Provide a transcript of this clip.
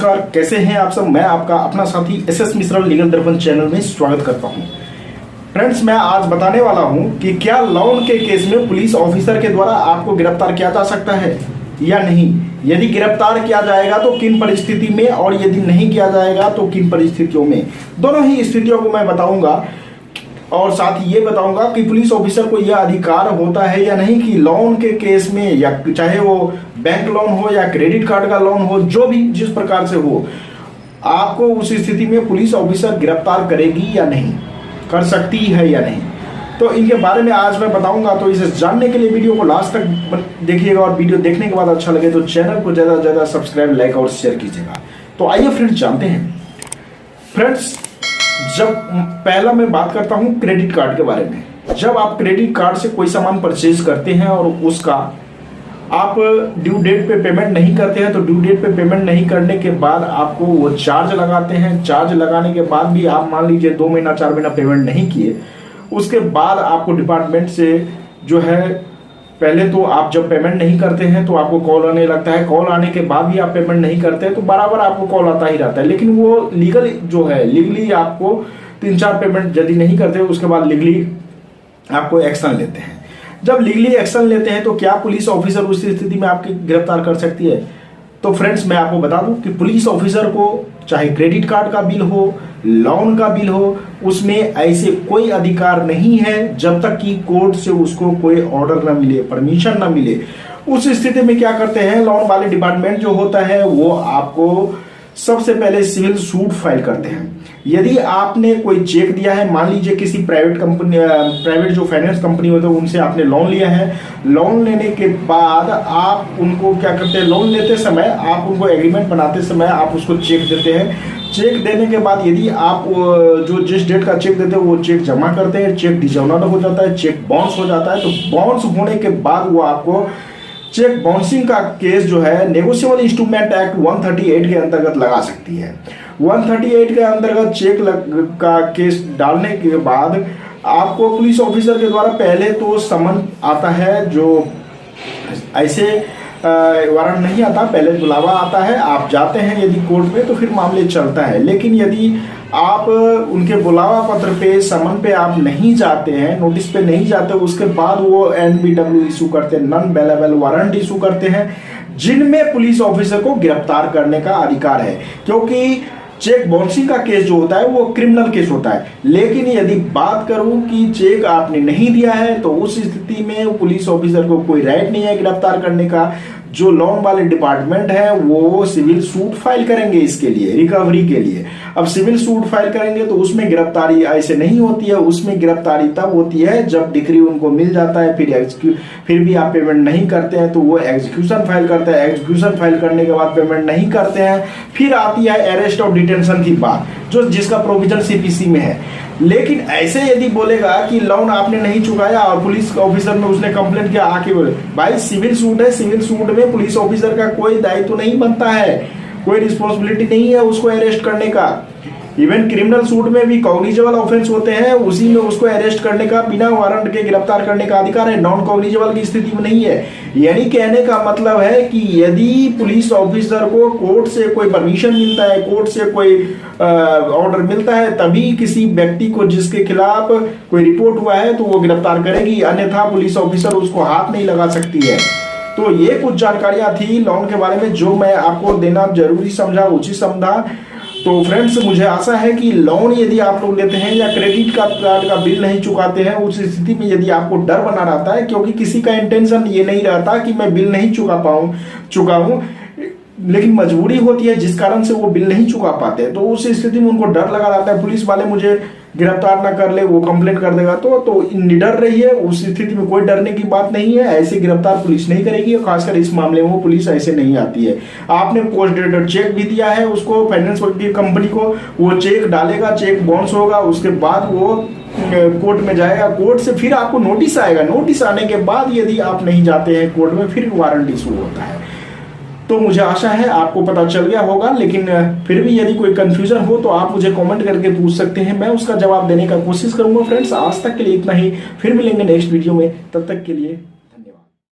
नमस्कार, कैसे हैं आप सब। मैं आपका अपना साथी एसएस मिश्रा लीगल दर्पण चैनल में स्वागत करता हूं। फ्रेंड्स, मैं आज बताने वाला हूं कि क्या लोन के केस में पुलिस ऑफिसर के द्वारा आपको गिरफ्तार किया जा सकता है या नहीं। यदि गिरफ्तार किया जाएगा तो किन परिस्थिति में, और यदि नहीं किया जाएगा तो किन परिस्थितियों में। दोनों ही स्थितियों को मैं बताऊंगा और साथ ही ये बताऊंगा कि पुलिस ऑफिसर को यह अधिकार होता है या नहीं कि लोन के केस में, या चाहे वो बैंक लोन हो या क्रेडिट कार्ड का लोन हो, जो भी जिस प्रकार से हो, आपको उस स्थिति में पुलिस ऑफिसर गिरफ्तार करेगी या नहीं, कर सकती है या नहीं। तो इनके बारे में आज मैं बताऊंगा। तो इसे जानने के लिए वीडियो को लास्ट तक देखिएगा और वीडियो देखने के बाद अच्छा लगे तो चैनल को ज़्यादा से ज़्यादा सब्सक्राइब, लाइक और शेयर कीजिएगा। तो आइए फ्रेंड्स जानते हैं। फ्रेंड्स, जब पहला मैं बात करता हूं क्रेडिट कार्ड के बारे में। जब आप क्रेडिट कार्ड से कोई सामान परचेज करते हैं और उसका आप ड्यू डेट पे पेमेंट नहीं करते हैं, तो ड्यू डेट पे पेमेंट नहीं करने के बाद आपको वो चार्ज लगाते हैं। चार्ज लगाने के बाद भी आप मान लीजिए 2 महीना 4 महीना पेमेंट नहीं किए, उसके बाद आपको डिपार्टमेंट से जो है, पहले तो आप जब पेमेंट नहीं करते हैं तो आपको कॉल आने लगता है। कॉल आने के बाद भी आप पेमेंट नहीं करते हैं तो बराबर आपको कॉल आता ही रहता है। लेकिन वो लीगल जो है, लीगली आपको 3-4 पेमेंट यदि नहीं करते उसके बाद लीगली आपको एक्शन लेते हैं। जब लीगली एक्शन लेते हैं तो क्या पुलिस ऑफिसर उस स्थिति में आपकी गिरफ्तार कर सकती है? तो फ्रेंड्स, मैं आपको बता दूं कि पुलिस ऑफिसर को चाहे क्रेडिट कार्ड का बिल हो, लोन का बिल हो, उसमें ऐसे कोई अधिकार नहीं है जब तक कि कोर्ट से उसको कोई ऑर्डर ना मिले, परमिशन ना मिले। उस स्थिति में क्या करते हैं, लोन वाले डिपार्टमेंट जो होता है वो आपको सबसे पहले सिविल सूट फाइल करते हैं। यदि आपने कोई चेक दिया है, मान लीजिए किसी प्राइवेट कंपनी, प्राइवेट जो फाइनेंस कंपनी होते हैं उनसे आपने लोन लिया है, लोन लेने के बाद आप उनको क्या करते हैं, लोन लेते समय आप उनको एग्रीमेंट बनाते समय आप उसको चेक देते हैं। चेक देने के बाद यदि आप जो जिस डेट का चेक देते हैं वो चेक जमा करते हैं, चेक डिजॉर्नर हो जाता है, चेक बाउंस हो जाता है। तो बाउंस होने के बाद वो आपको चेक बाउंसिंग का केस जो है नेगोशिएबल इंस्ट्रूमेंट एक्ट 138 के अंतर्गत लगा सकती है। 138 के अंतर्गत चेक का केस डालने के बाद आपको पुलिस ऑफिसर के द्वारा पहले तो समन आता है, जो ऐसे वारंट नहीं आता, पहले बुलावा आता है। आप जाते हैं यदि कोर्ट में तो फिर मामले चलता है। लेकिन यदि आप उनके बुलावा पत्र पे, समन पे आप नहीं जाते हैं, नोटिस पे नहीं जाते, उसके बाद वो NBW इशू करते हैं, नॉन बेलेबल वारंट इशू करते हैं, जिनमें पुलिस ऑफिसर को गिरफ्तार करने का अधिकार है। क्योंकि चेक बाउंसिंग का केस जो होता है वो क्रिमिनल केस होता है। लेकिन यदि बात करूं कि चेक आपने नहीं दिया है तो उस स्थिति में पुलिस ऑफिसर को कोई राइट नहीं है गिरफ्तार करने का। जो लोन वाले डिपार्टमेंट है वो सिविल सूट फाइल करेंगे इसके लिए, रिकवरी के लिए। अब सिविल सूट फाइल करेंगे तो उसमें गिरफ्तारी ऐसे नहीं होती है। उसमें गिरफ्तारी तब होती है जब डिक्री उनको मिल जाता है, फिर भी आप पेमेंट नहीं करते हैं तो वो एग्जीक्यूशन फाइल करते हैं। एग्जीक्यूशन फाइल करने के बाद पेमेंट नहीं करते हैं, फिर आती है अरेस्ट और डिटेंशन की बात, जो जिसका प्रोविजन CPC में है। लेकिन ऐसे यदि बोलेगा कि लोन आपने नहीं चुकाया और पुलिस ऑफिसर में उसने कंप्लेंट किया, आके बोले भाई सिविल सूट है, सिविल सूट में पुलिस ऑफिसर का कोई दायित्व नहीं बनता है, कोई रिस्पॉन्सिबिलिटी नहीं है उसको अरेस्ट करने का। इवन क्रिमिनल सूट में भी कॉग्निजेबल ऑफेंस होते हैं, उसी में उसको अरेस्ट करने का, बिना वारंट के गिरफ्तार करने का अधिकार है। नॉन कॉग्निजेबल की स्थिति में नहीं है। यानी कहने का मतलब है कि यदि पुलिस ऑफिसर को कोर्ट से कोई परमिशन मिलता है, कोर्ट से कोई ऑर्डर मिलता है, तभी किसी व्यक्ति को जिसके खिलाफ कोई रिपोर्ट हुआ है तो वो गिरफ्तार करेगी, अन्यथा पुलिस ऑफिसर उसको हाथ नहीं लगा सकती है। तो ये कुछ जानकारियां थी लोन के बारे में जो मैं आपको देना जरूरी समझा, उचित समझा। तो फ्रेंड्स, मुझे आशा है कि लोन यदि आप लोग लेते हैं या क्रेडिट कार्ड का बिल नहीं चुकाते हैं, उस स्थिति में यदि आपको डर बना रहता है, क्योंकि किसी का इंटेंशन ये नहीं रहता कि मैं बिल नहीं चुका हूं, लेकिन मजबूरी होती है जिस कारण से वो बिल नहीं चुका पाते, तो उस स्थिति में उनको डर लगा रहता है पुलिस वाले मुझे गिरफ्तार ना कर ले, वो कंप्लेंट कर देगा। तो निडर रहिए, उस स्थिति में कोई डरने की बात नहीं है। ऐसे गिरफ्तार पुलिस नहीं करेगी, और खासकर इस मामले में वो पुलिस ऐसे नहीं आती है। आपने पोस्ट डेटेड चेक भी दिया है उसको, फाइनेंस की कंपनी को, वो चेक डालेगा, चेक बाउंस होगा, उसके बाद वो कोर्ट में जाएगा, कोर्ट से फिर आपको नोटिस आएगा। नोटिस आने के बाद यदि आप नहीं जाते हैं कोर्ट में, फिर वारंट इशू होता है। तो मुझे आशा है आपको पता चल गया होगा। लेकिन फिर भी यदि कोई कंफ्यूजन हो तो आप मुझे कमेंट करके पूछ सकते हैं, मैं उसका जवाब देने का कोशिश करूंगा। फ्रेंड्स, आज तक के लिए इतना ही, फिर मिलेंगे नेक्स्ट वीडियो में, तब तक के लिए